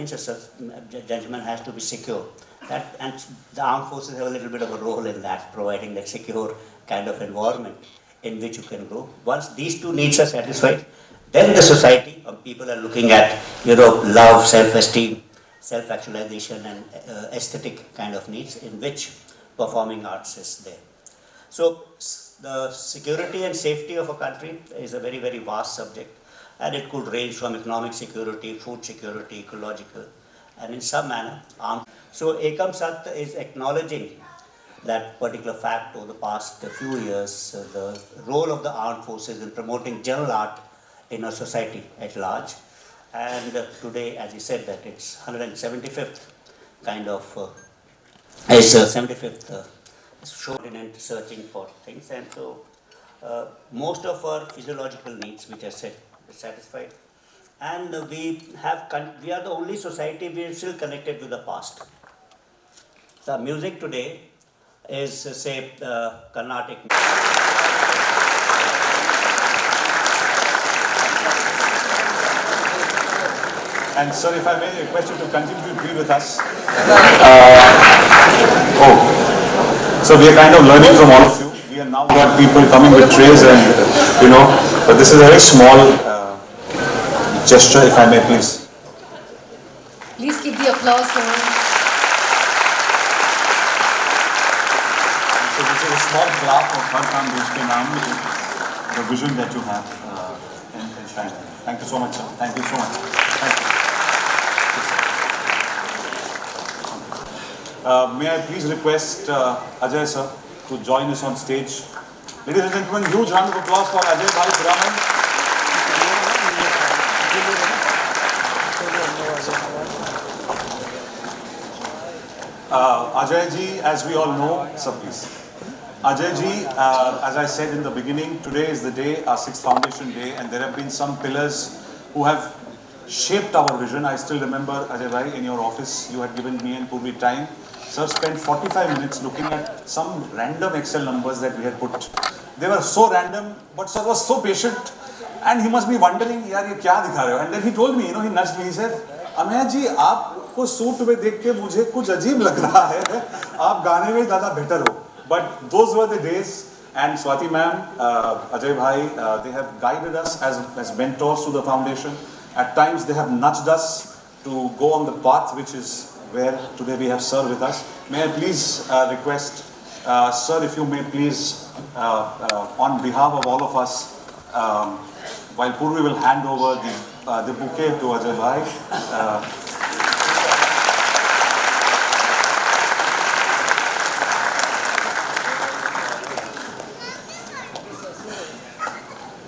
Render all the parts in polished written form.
means a gentleman has to be secure. That, and the armed forces have a little bit of a role in that, providing that secure kind of environment in which you can grow. Once these two needs are satisfied, then the society of people are looking at, love, self-esteem, self-actualization, and aesthetic kind of needs in which performing arts is there. So the security and safety of a country is a very, very vast subject, and it could range from economic security, food security, ecological, and in some manner armed. So Ekam Sat is acknowledging that particular fact over the past few years, the role of the armed forces in promoting general art in our society at large. And today, as you said, that it's 175th kind of, it's 75th continent searching for things. And so most of our physiological needs, which are satisfied. And we are the only society we are still connected with the past. The music today is, say, Carnatic. And sir, if I may request you to continue to be with us. So we are kind of learning from all of you. We are now got people coming with trays and, but this is a very small gesture, if I may please. Please give the applause for him. So this is a small plaque of Har Kaam Desh Ke Naam, the vision that you have enshrined. Thank you so much, sir. Thank you so much. Thank you. May I please request Ajay sir to join us on stage. Ladies and gentlemen, huge round of applause for Ajay Bhai Puraman. Ajay ji, as we all know, sir please. Ajay ji, as I said in the beginning, today is the day, our 6th foundation day, and there have been some pillars who have shaped our vision. I still remember, Ajay bhai, in your office, you had given me and Purvi time. Sir spent 45 minutes looking at some random Excel numbers that we had put. They were so random, but sir was so patient, and he must be wondering, yaar, ye kya dikha rahe ho? And then he told me, he nudged me, he said, Ameya ji, aapko suit mein dekh ke mujhe kuch ajeeb lag raha hai. Aap gaane mein zyada better ho. But those were the days, and Swati ma'am, Ajay bhai, they have guided us as mentors to the foundation. At times they have nudged us to go on the path which is where today we have sir with us. May I please request, sir, if you may please, on behalf of all of us, while Purvi will hand over the bouquet to Ajay bhai.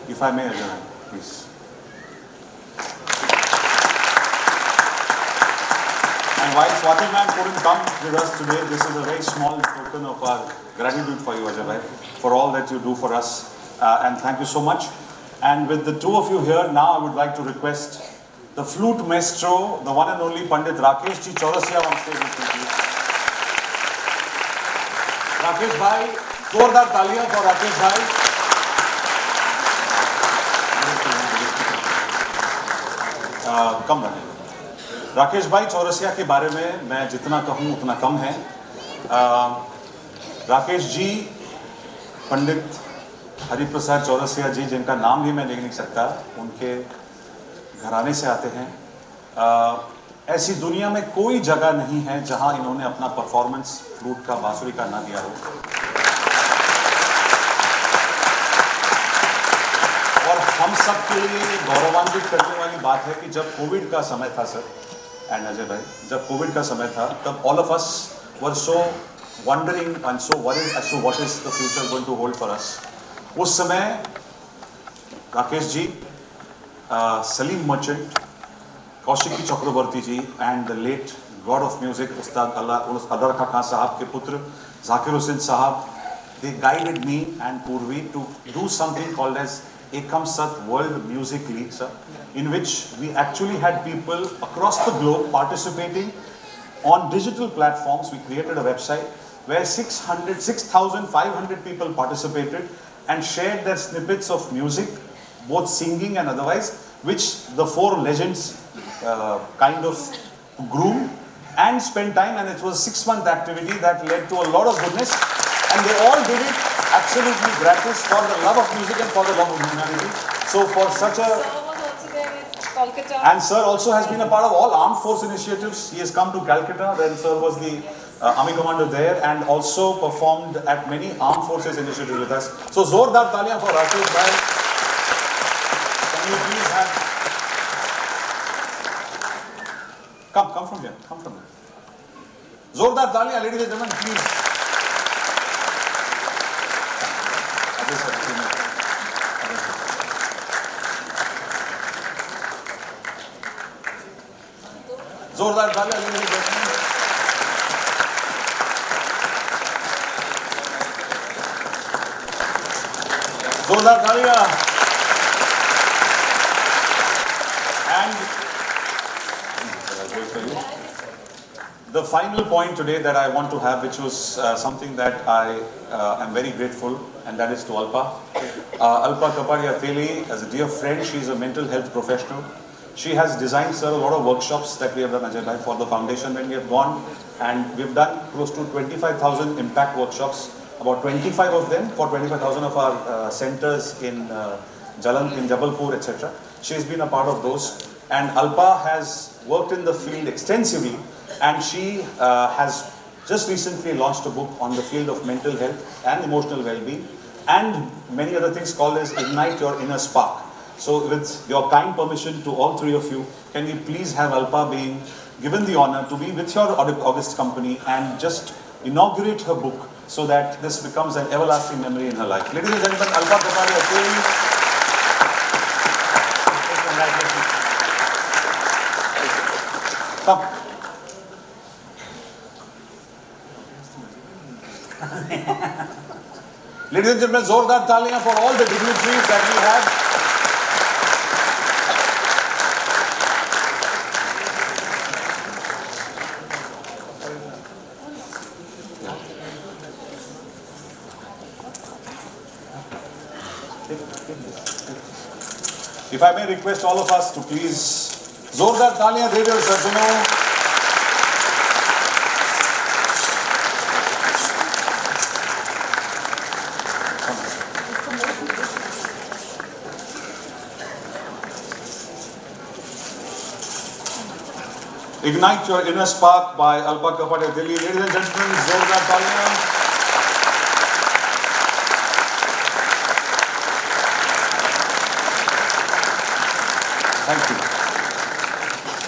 If I may, Ajay, please. And while Swati ma'am couldn't come with us today, this is a very small token of our gratitude for you, Ajay bhai, for all that you do for us. And thank you so much. And with the two of you here, now I would like to request the flute maestro, the one and only Pandit Rakesh Ji Chaurasia on stage with me, please. Rakesh bhai, जोरदार तालियां for Rakesh bhai. कम बने। राकेश भाई चौरसिया के बारे में मैं जितना कहूँ उतना कम है। राकेश जी पंडित हरिप्रसाद चौरसिया जी, जिनका नाम भी मैं ले नहीं सकता, उनके घराने से आते हैं। ऐसी दुनिया में कोई जगह नहीं है जहां इन्होंने अपना परफॉर्मेंस फ्लूट का, बांसुरी का ना दिया हो। और हम सब के लिए गौरवान्वित करने वाली बात है कि जब कोविड का समय था सर एंड अजय भाई, जब कोविड का समय था, तब all of us were so wondering and so worried as to what is the future going to hold for us. उस समय Rakesh ji, Salim Merchant, Kaushiki Chakraborty ji and the late god of music Ustad अदर खान साहब के पुत्र जाकिर हुसैन साहब, they guided me and Purvi to do something called as Ekam Sat World Music League, sir, in which we actually had people across the globe participating on digital platforms. We created a website where 6,500 people participated and shared their snippets of music, both singing and otherwise, which the four legends kind of groom and spend time, and it was a 6-month activity that led to a lot of goodness, and they all did it absolutely gratis for the love of music and for the love of humanity. So for such a... And sir also has been a part of all armed force initiatives. He has come to Calcutta, then sir was the army commander there, and also performed at many armed forces initiatives with us. So zordar taliyan for Rakesh bhai. Can you please have... Come from here, come from here. Zordar taliyan, ladies and gentlemen, please. Zordar taliyan, ladies and gentlemen. Zordar taliyan. And the final point today that I want to have, which was something that I am very grateful, and that is to Alpa. Alpa Kapadia Teli, as a dear friend, she is a mental health professional. She has designed, sir, a lot of workshops that we have done, Ajay bhai, for the foundation when we have gone, and we've done close to 25,000 impact workshops, about 25 of them for 25,000 of our centers in Jalan, in Jabalpur, etc. She has been a part of those, and Alpa has worked in the field extensively, and she has just recently launched a book on the field of mental health and emotional well-being, and many other things called as Ignite Your Inner Spark. So with your kind permission to all three of you, can we please have Alpa being given the honor to be with your August company and just inaugurate her book so that this becomes an everlasting memory in her life. Ladies and gentlemen, Alpa Kapadia Teli. Come. Ladies and gentlemen, zordar taliyan for all the dignitaries that we have. If I may request all of us to please zordar taliyan de diyo sir suno. Ignite Your Inner Spark by Alpa Kapadia Teli. Ladies and gentlemen, zordar taliyan. Thank you.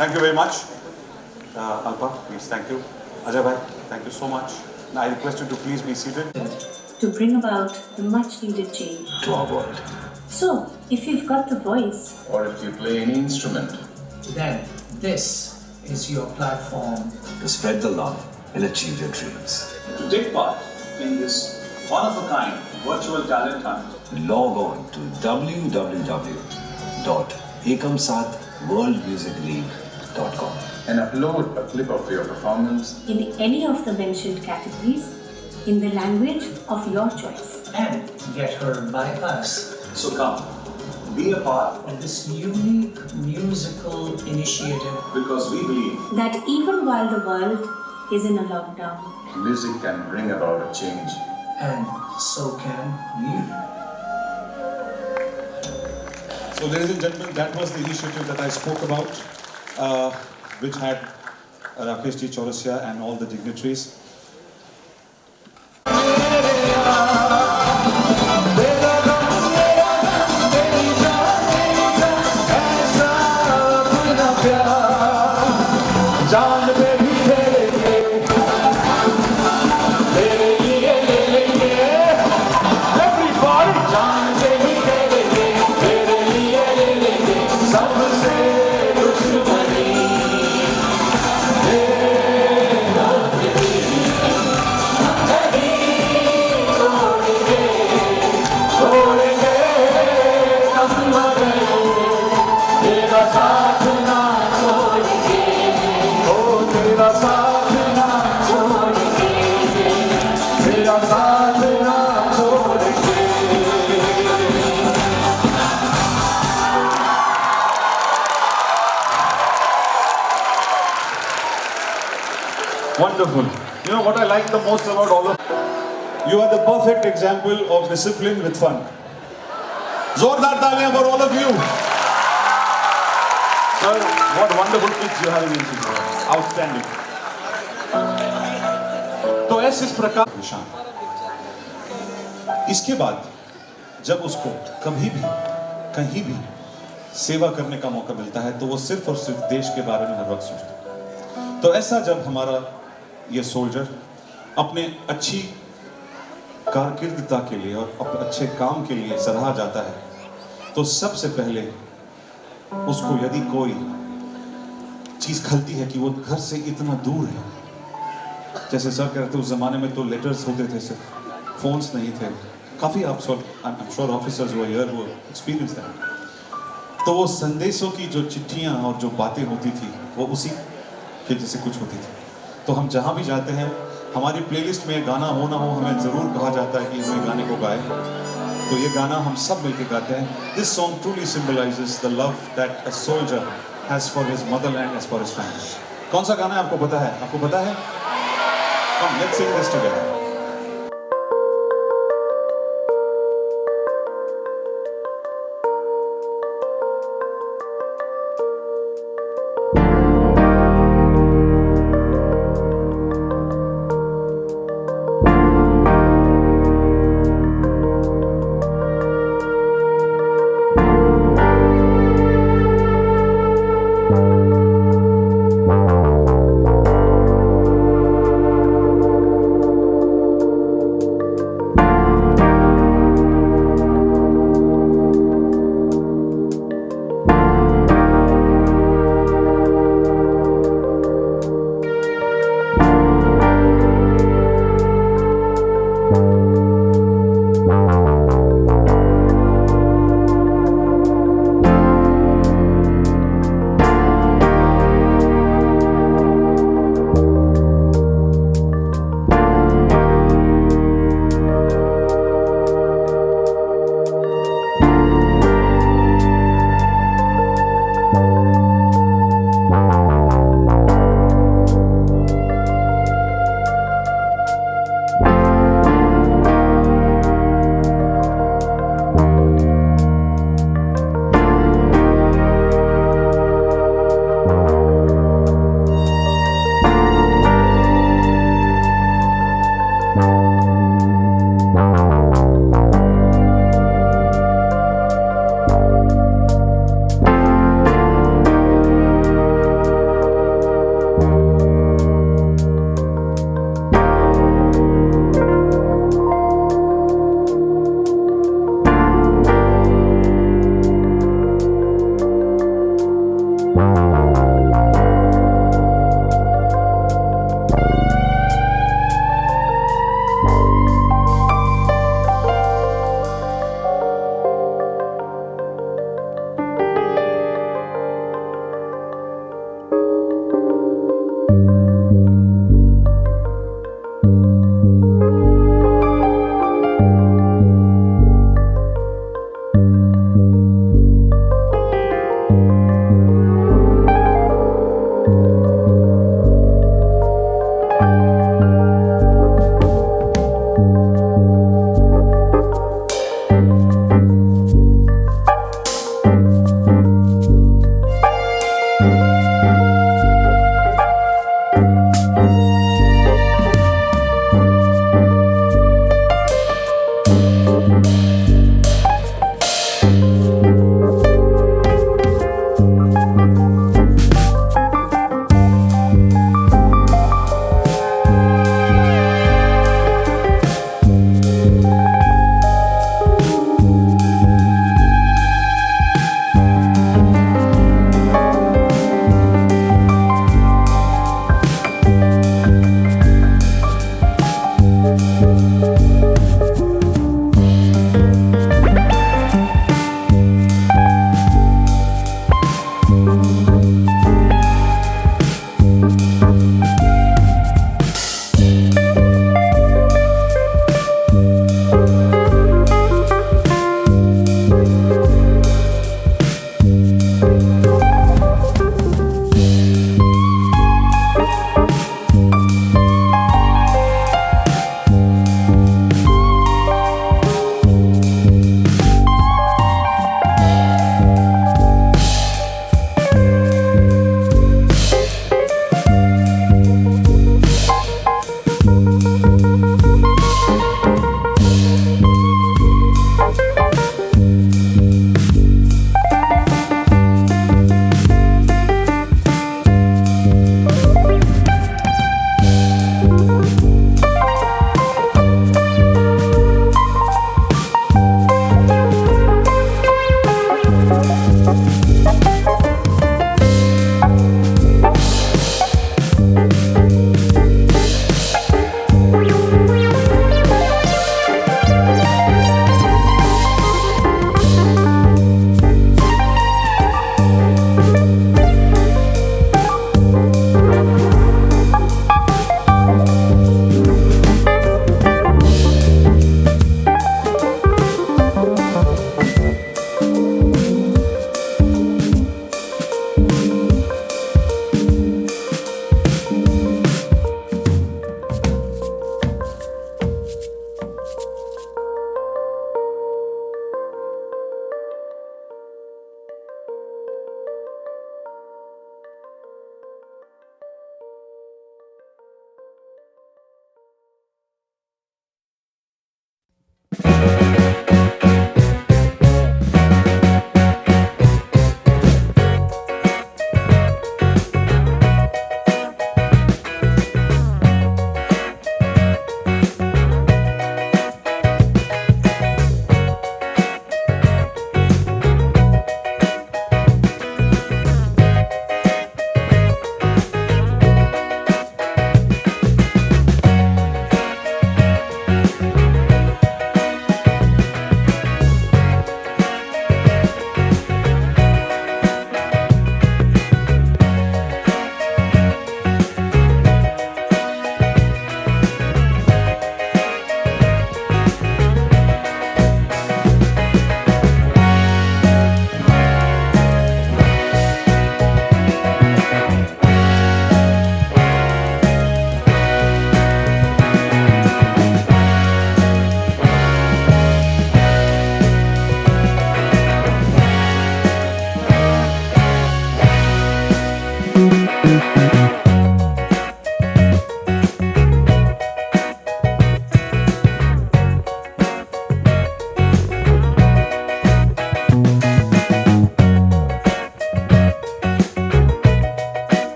Thank you very much. Alpa, please, thank you. Ajay bhai, thank you so much. Now I request you to please be seated. To bring about the much needed change to our world. So, if you've got the voice, Or if you play any instrument, then this is your platform to spread the love and achieve your dreams. To take part in this one-of-a-kind virtual talent hunt, Log on to www.ekamsathworldmusicleague.com and upload a clip of your performance in any of the mentioned categories, in the language of your choice. and get heard by us. so come, be a part And this unique musical initiative because we believe That even while the world is in a lockdown, music can bring about a change. and so can you. So, ladies and gentlemen, that was the initiative that I spoke about, which had Rakesh Ji Chaurasia and all the dignitaries. Wonderful. You know what I like the most about all of you are the perfect example of discipline with fun. Zordar taaliyan for all of you. Sir, what wonderful kids you have in NCC. Outstanding. तो ऐसे इस प्रकार निशान। इसके बाद जब उसको कभी भी कहीं भी सेवा करने का मौका मिलता है तो वो सिर्फ और सिर्फ देश के बारे में हर वक्त सोचता है। तो ऐसा जब हमारा ये सोल्जर अपने अच्छी कारकिर्दता के लिए और अपने अच्छे काम के लिए सराहा जाता है तो सबसे पहले उसको यदि कोई चीज खलती है कि वो घर से इतना दूर है, जैसे सर कह रहे थे उस जमाने में तो लेटर्स होते थे, सिर्फ फोन्स नहीं थे, काफी आप श्योर ऑफिसर्स वो हियर वो एक्सपीरियंस था, तो वो संदेशों की जो चिट्ठियां और जो बातें होती थी वो उसी के जैसे कुछ होती थी। तो हम जहाँ भी जाते हैं हमारी प्लेलिस्ट में गाना हो ना हो हमें ज़रूर कहा जाता है कि हमें गाने को गाए, तो ये गाना हम सब मिलकर गाते हैं। This song truly symbolises the love that a soldier has for his motherland as for his family. कौन सा गाना है आपको पता है? आपको पता है? Come let's Singh this together.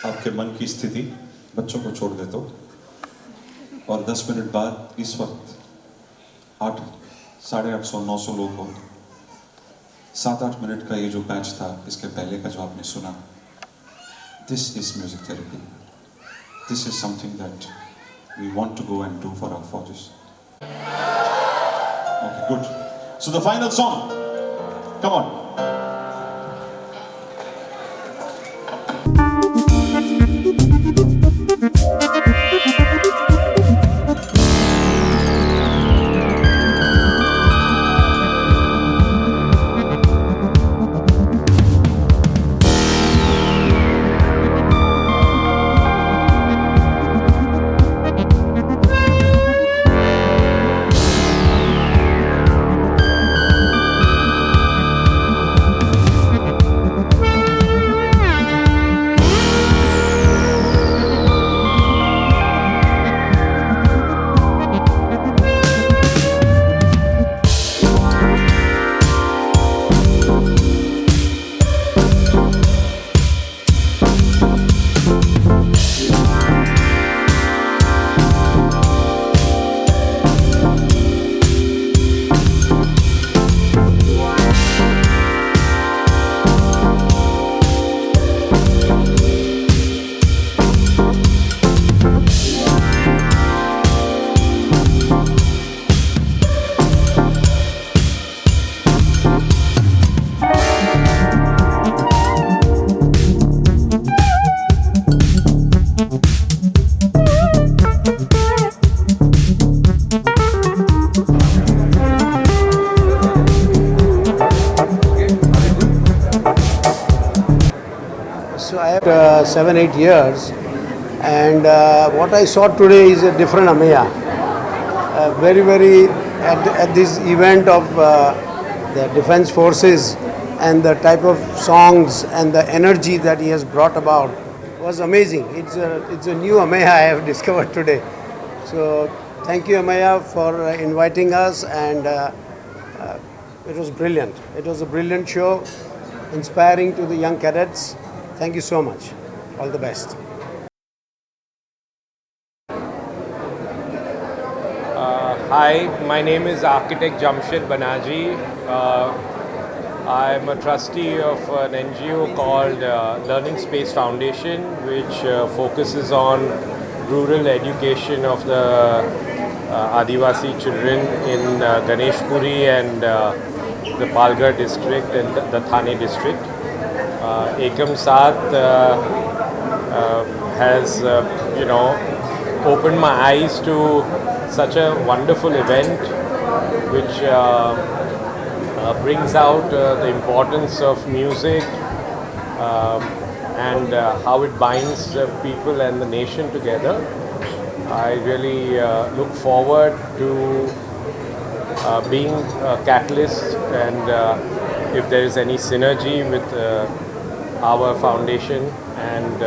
आपके मन की स्थिति बच्चों को छोड़ देता हूँ और 10 मिनट बाद इस वक्त 800-850-900 लोग हो 7-8 मिनट का ये जो पैच था इसके पहले का जो आपने सुना, this is music therapy. This is something that we want to go and do for our forest. Okay, good. So the final song. Come on. So I have 7-8 years, and what I saw today is a different Ameya. Very at this event of the Defence Forces, and the type of songs and the energy that he has brought about was amazing. It's a new Ameya I have discovered today. So thank you, Ameya, for inviting us, and it was brilliant. It was a brilliant show, inspiring to the young cadets. Thank you so much. All the best. Hi, my name is Architect Jamshed Banaji. I'm a trustee of an NGO called Learning Space Foundation, which focuses on rural education of the Adivasi children in Ganeshpuri and the Palghar district and the Thane district. Ekam Saath has, opened my eyes to such a wonderful event, which brings out the importance of music and how it binds people and the nation together. I really look forward to being a catalyst, and if there is any synergy with our foundation and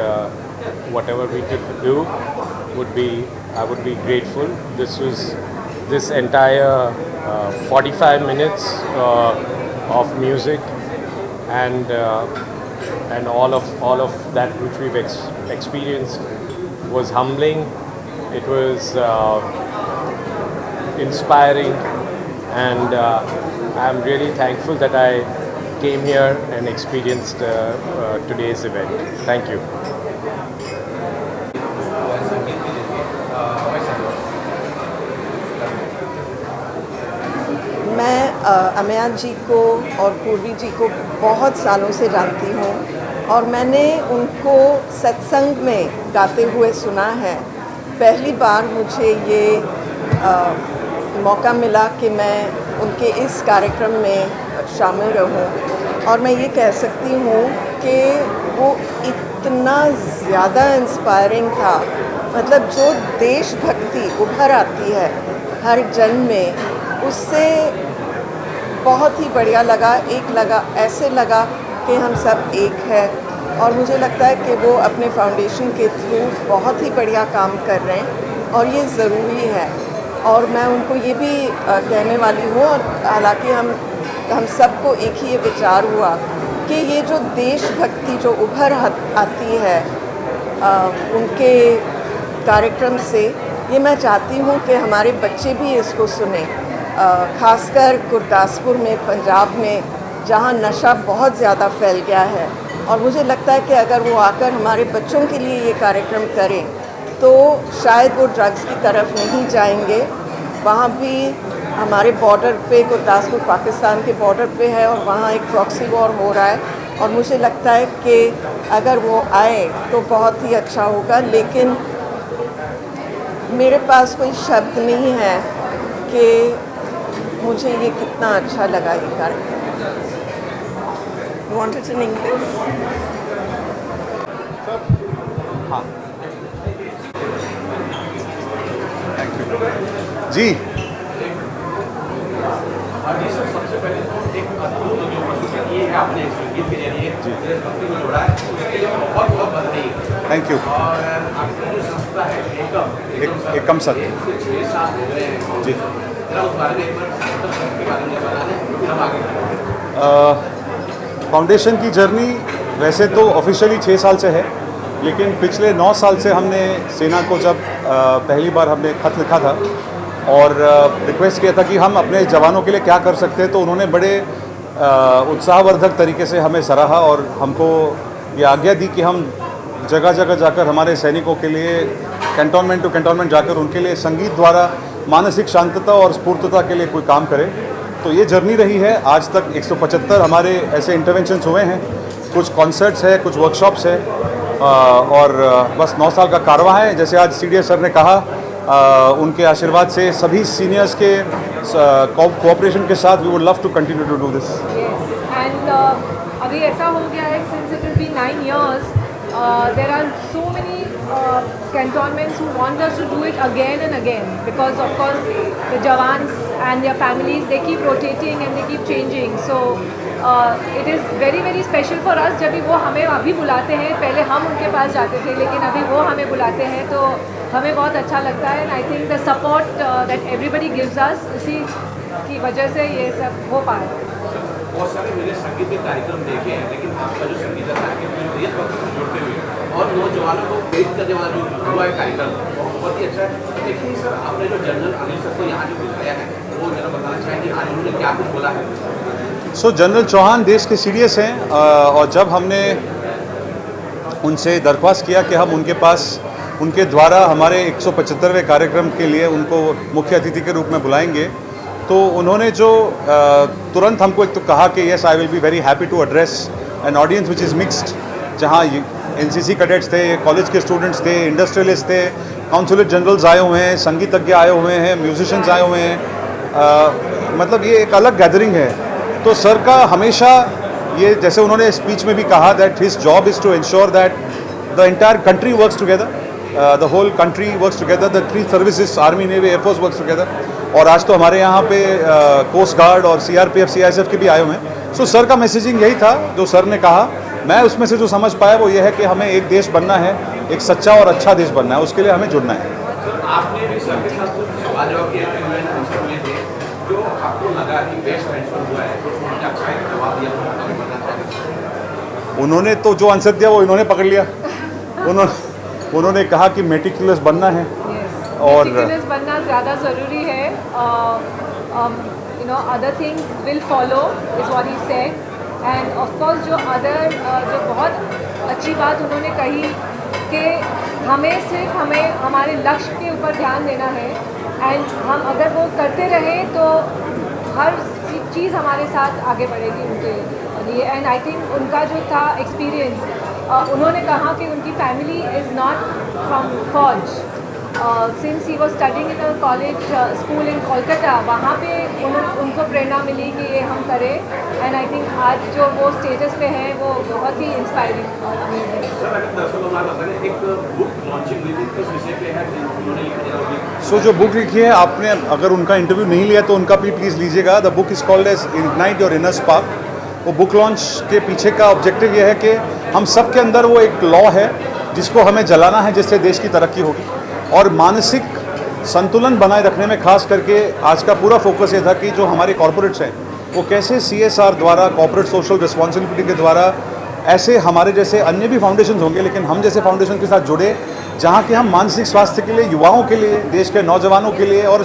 whatever we could do, I would be grateful. This entire 45 minutes of music and all of that which we've experienced was humbling. It was inspiring, and I'm really thankful that I came here and experienced today's event. Thank you. मैं अमेया जी को और पूर्वी जी को बहुत सालों से जानती हूँ और मैंने उनको सत्संग में गाते हुए सुना है. पहली बार मुझे ये मौका मिला कि मैं उनके इस कार्यक्रम में शामिल रहूं, और मैं ये कह सकती हूँ कि वो इतना ज़्यादा इंस्पायरिंग था. मतलब जो देशभक्ति उभर आती है हर जन में, उससे बहुत ही बढ़िया लगा. ऐसे लगा कि हम सब एक हैं, और मुझे लगता है कि वो अपने फाउंडेशन के थ्रू बहुत ही बढ़िया काम कर रहे हैं, और ये ज़रूरी है. और मैं उनको ये भी कहने वाली हूँ, और हालांकि हम सबको एक ही ये विचार हुआ कि ये जो देशभक्ति जो उभर आती है, उनके कार्यक्रम से ये मैं चाहती हूँ कि हमारे बच्चे भी इसको सुने, खासकर गुरदासपुर में, पंजाब में, जहाँ नशा बहुत ज़्यादा फैल गया है। और मुझे लगता है कि अगर वो आकर हमारे बच्चों के लिए ये कार्यक्रम करें तो शायद वो ड्रग्स की तरफ नहीं जाएंगे। वहाँ भी हमारे बॉर्डर पे, गुरदासपुर पाकिस्तान के बॉर्डर पे है और वहाँ एक प्रॉक्सी वॉर हो रहा है और मुझे लगता है कि अगर वो आए तो बहुत ही अच्छा होगा। लेकिन मेरे पास कोई शब्द नहीं है कि मुझे ये कितना अच्छा लगा ये कार्यक्रम। You want it in English? हाँ, थैंक यू जी। सबसे पहले तो एक अद्भुत जो प्रस्तुति की है आपने संगीत के जरिए देशभक्ति को जोड़ा है, उसके लिए बहुत बहुत बधाई। Thank you. और आपकी जो संस्था है एकम सर, 6 साल हो गए हैं जी, जरा उस बारे में एक बार के बारे में बता दें, फिर हम आगे। फाउंडेशन की जर्नी वैसे तो ऑफिशियली 6 साल से है, लेकिन पिछले 9 साल से हमने सेना को जब पहली बार हमने खत लिखा था और रिक्वेस्ट किया था कि हम अपने जवानों के लिए क्या कर सकते हैं, तो उन्होंने बड़े उत्साहवर्धक तरीके से हमें सराहा और हमको ये आज्ञा दी कि हम जगह जगह जाकर हमारे सैनिकों के लिए कैंटोनमेंट टू कैंटोनमेंट जाकर उनके लिए संगीत द्वारा मानसिक शांतता और स्फूर्तता के लिए कोई काम करें। तो ये जर्नी रही है। आज तक 175 हमारे ऐसे इंटरवेंशंस हुए हैं, कुछ कॉन्सर्ट्स है, कुछ वर्कशॉप्स है और बस 9 साल का कारवां है। जैसे आज CDS सर ने कहा, उनके आशीर्वाद से सभी सीनियर्स के कोऑपरेशन के साथ we would love to continue to do this. And अभी ऐसा हो गया है, since it will be 9 years, there are so many cantonments who want us to do it again and again, because of course the jawans and their families, they keep rotating and they keep changing. So it is very very special for us जब भी वो हमें अभी बुलाते हैं। पहले हम उनके पास जाते थे, लेकिन अभी वो हमें बुलाते हैं तो हमें बहुत अच्छा लगता है। And I think the support that everybody gives us, इसी की वजह से ये सब हो पा रहा है। बहुत सारे मेरे संगीत के कार्यक्रम देखे हैं, लेकिन आपका जो संगीत है देशभक्ति से जुड़ते हुए और नौजवानों को प्रेरित करने वाला जो हुआ है कार्यक्रम, बहुत ही अच्छा है। लेकिन सर, आपने जो जनरल अनिल सर को यहाँ जो बुलाया है, वो जरा बताना चाहेंगे आज उन्होंने क्या कुछ बोला है। जनरल चौहान देश के CDS हैं और जब हमने उनसे दरख्वास्त किया कि हम उनके पास उनके द्वारा हमारे 175वें कार्यक्रम के लिए उनको मुख्य अतिथि के रूप में बुलाएंगे, तो उन्होंने जो तुरंत हमको एक तो कहा कि yes, I will be very happy to address an audience which is mixed, जहाँ NCC कैडेट्स थे, कॉलेज के स्टूडेंट्स थे, इंडस्ट्रियलिस्ट थे, काउंसलेट जनरल्स आए हुए हैं, संगीतज्ञ आए हुए हैं, म्यूजिशियंस आए हुए हैं। मतलब ये एक अलग गैदरिंग है। तो सर का हमेशा ये, जैसे उन्होंने स्पीच में भी कहा, that his job is to ensure that the entire country works together, the whole country works together, the 3 services, army, navy, air force works together. और आज तो हमारे यहाँ पे कोस्ट गार्ड और CRPF CISF के भी आए हुए हैं। सो सर का मैसेजिंग यही था जो सर ने कहा। मैं उसमें से जो समझ पाया वो ये है कि हमें एक देश बनना है, एक सच्चा और अच्छा देश बनना है, उसके लिए हमें जुड़ना है। आपने भी सर के साथ कुछ सवाल जवाब किए थे, जो आपको लगा कि बेस्ट आंसर हुआ है, तो उन्होंने अच्छा एक जवाब दिया, तो बताना चाहिए। उन्होंने तो जो आंसर दिया वो इन्होंने पकड़ लिया। उन्होंने कहा कि मेटिकुलस बनना है और मेटिकुलस बनना ज़्यादा ज़रूरी है। other things will follow is what he said, and of course जो बहुत अच्छी बात उन्होंने कही कि हमें हमारे लक्ष्य के ऊपर ध्यान देना है, एंड हम अगर वो करते रहें तो हर चीज़ हमारे साथ आगे बढ़ेगी उनके लिए। एंड आई थिंक उनका जो था एक्सपीरियंस, उन्होंने कहा कि उनकी फैमिली इज़ नॉट फ्रॉम फौज, since he was studying in a college school इन कोलकाता, वहाँ पे उनको प्रेरणा मिली कि ये हम करें। एंड आई थिंक आज जो वो स्टेटस पे हैं वो बहुत ही इंस्पायरिंग और अमेजिंग है। सो जो बुक लिखी है आपने, अगर उनका इंटरव्यू नहीं लिया तो उनका भी प्लीज़ लीजिएगा। The book is called as ignite your inner spark. वो बुक लॉन्च के पीछे का ऑब्जेक्टिव ये है कि हम सब के अंदर वो एक लॉ है जिसको हमें जलाना है, जिससे देश की तरक्की होगी। और मानसिक संतुलन बनाए रखने में खास करके आज का पूरा फोकस ये था कि जो हमारे कॉर्पोरेट्स हैं वो कैसे CSR द्वारा, कॉर्पोरेट सोशल रिस्पॉन्सिबिलिटी के द्वारा ऐसे हमारे जैसे अन्य भी फाउंडेशन होंगे, लेकिन हम जैसे फाउंडेशन के साथ जुड़े जहाँ के हम मानसिक स्वास्थ्य के लिए, युवाओं के लिए, देश के नौजवानों के लिए और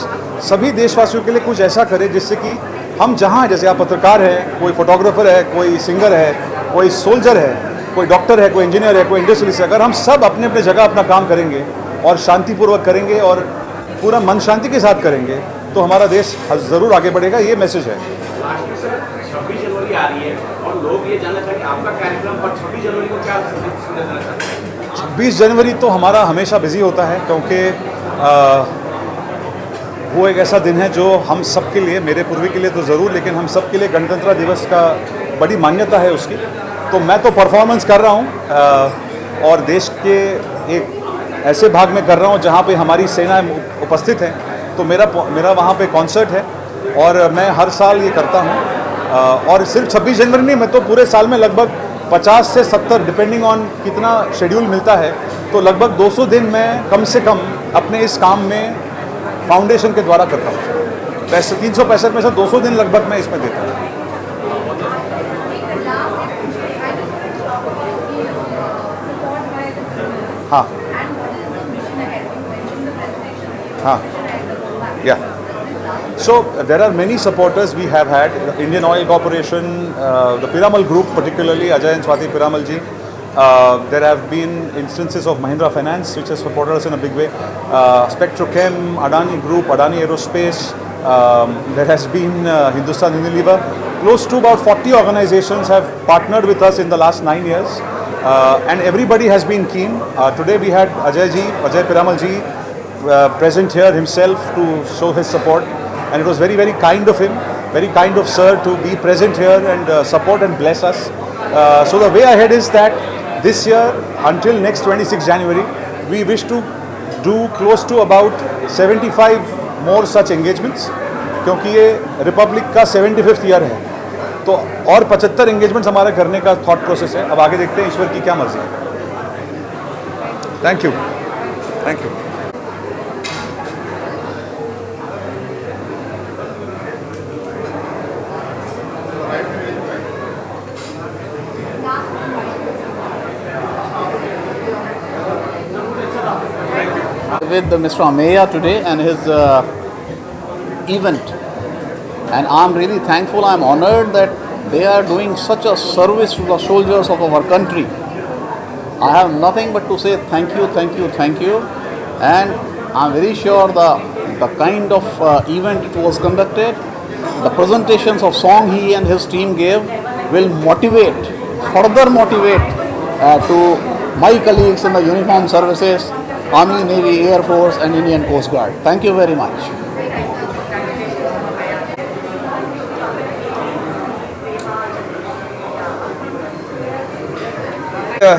सभी देशवासियों के लिए कुछ ऐसा करें जिससे कि हम जहाँ, जैसे आप पत्रकार हैं, कोई फोटोग्राफर है, कोई सिंगर है, कोई सोल्जर है, कोई डॉक्टर है, कोई इंजीनियर है, कोई इंडस्ट्रियलिस्ट है, अगर हम सब अपने अपने जगह अपना काम करेंगे और शांतिपूर्वक करेंगे और पूरा मन शांति के साथ करेंगे तो हमारा देश ज़रूर आगे बढ़ेगा। ये मैसेज है। 26 जनवरी आ रही है और लोग ये जानना चाहेंगे आपका कार्यक्रम और 26 जनवरी को क्या संदेश देना चाहते हैं? 26 जनवरी तो हमारा हमेशा बिजी होता है, क्योंकि वो एक ऐसा दिन है जो हम सब के लिए, मेरे पूर्वी के लिए तो ज़रूर, लेकिन हम सब के लिए गणतंत्र दिवस का बड़ी मान्यता है उसकी। तो मैं तो परफॉर्मेंस कर रहा हूँ और देश के एक ऐसे भाग में कर रहा हूँ जहाँ पे हमारी सेना उपस्थित है, तो मेरा वहाँ पे कॉन्सर्ट है और मैं हर साल ये करता हूँ। और सिर्फ 26 जनवरी नहीं, मैं तो पूरे साल में लगभग 50 से 70 डिपेंडिंग ऑन कितना शेड्यूल मिलता है, तो लगभग 200 दिन मैं कम से कम अपने इस काम में फाउंडेशन के द्वारा करता हूँ। वैसे 365 में से 200 दिन लगभग मैं इसमें देता हूँ। हाँ हाँ, yeah. So there are many supporters we have had. Indian Oil Corporation, the Piramal Group, particularly Ajay and Swati Piramal ji. There have been instances of Mahindra Finance, which has supported us in a big way. Spectrochem, Adani Group, Adani Aerospace. There has been Hindustan Unilever. Close to about 40 organizations have partnered with us in the last 9 years. And everybody has been keen. Today we had Ajay Piramal ji present here himself to show his support. And it was very, very kind of him, very kind of sir to be present here and support and bless us. So the way ahead is that this year, until next 26 January, we wish to do close to about 75 more such engagements, क्योंकि ये Republic का 75th year है, तो और 75 engagements हमारे करने का thought process है। अब आगे देखते हैं ईश्वर की क्या मर्जी है। Thank you, thank you. With Mr. Ameya today and his event, and I'm really thankful, I'm honored that they are doing such a service to the soldiers of our country. I have nothing but to say thank you, thank you, thank you, and I'm very sure the kind of event it was conducted, the presentations of song he and his team gave will motivate, further motivate to my colleagues in the uniformed services, Army, Navy, Air Force and Indian Coast Guard. Thank you very much.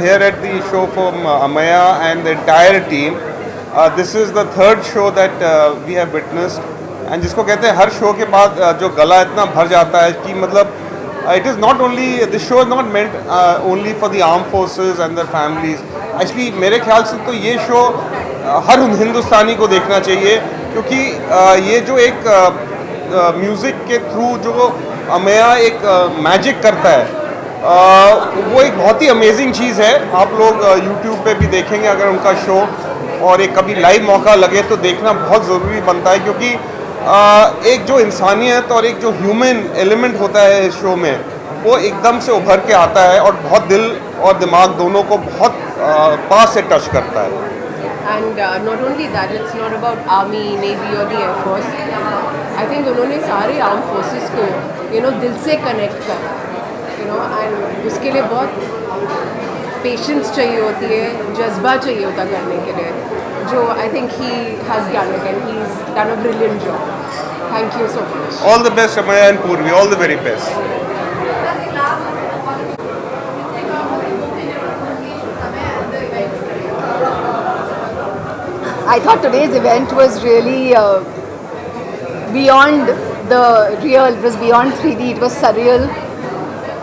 Here at the show from Ameya and the entire team, this is the third show that we have witnessed, and जिसको कहते हैं हर show के बाद जो गला इतना भर जाता है कि मतलब it is not only, this show is not meant only for the armed forces and their families. Actually मेरे ख्याल से तो ये शो हर हिंदुस्तानी को देखना चाहिए, क्योंकि ये जो एक म्यूज़िक के थ्रू जो अमेया एक मैजिक करता है, वो एक बहुत ही अमेजिंग चीज़ है। आप लोग YouTube पे भी देखेंगे अगर उनका शो, और एक कभी लाइव मौका लगे तो देखना बहुत ज़रूरी बनता है, क्योंकि एक जो इंसानियत और एक जो ह्यूमन एलिमेंट होता है इस शो में, वो एकदम से उभर के आता है और बहुत दिल और दिमाग दोनों को बहुत पास से टच करता है। And not only that, it's not about Army, Navy or the Air Force. I think उन्होंने सारे armed forces को दिल से connect करा, and उसके लिए बहुत patience चाहिए होती है, जज्बा चाहिए होता करने के लिए, जो I think he has done it and he's done a brilliant job. Thank you so much. All the best, Ameya and Purvi. All the very best. I thought today's event was really beyond the real, it was beyond 3D, it was surreal.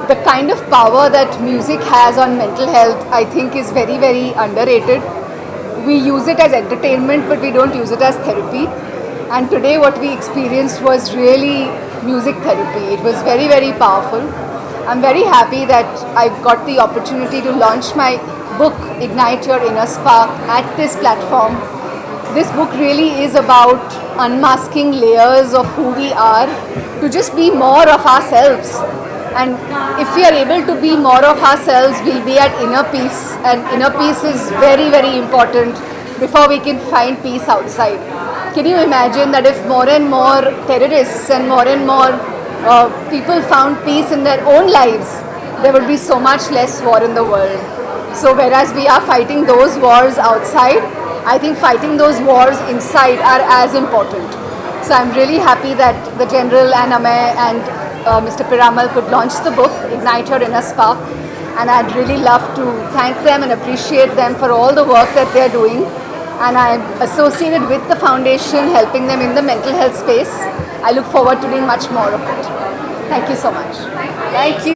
The kind of power that music has on mental health, I think, is very, very underrated. We use it as entertainment, but we don't use it as therapy. And today what we experienced was really music therapy. It was very, very powerful. I'm very happy that I got the opportunity to launch my book, Ignite Your Inner Spark, at this platform. This book really is about unmasking layers of who we are to just be more of ourselves. And if we are able to be more of ourselves, we'll be at inner peace. And inner peace is very, very important before we can find peace outside. Can you imagine that if more and more terrorists and more people found peace in their own lives, there would be so much less war in the world. So whereas we are fighting those wars outside, I think fighting those wars inside are as important. So I'm really happy that the General and Amay and Mr. Piramal could launch the book, Ignite Your Inner Spark. And I'd really love to thank them and appreciate them for all the work that they're doing. And I'm associated with the foundation, helping them in the mental health space. I look forward to doing much more of it. Thank you so much. Thank you.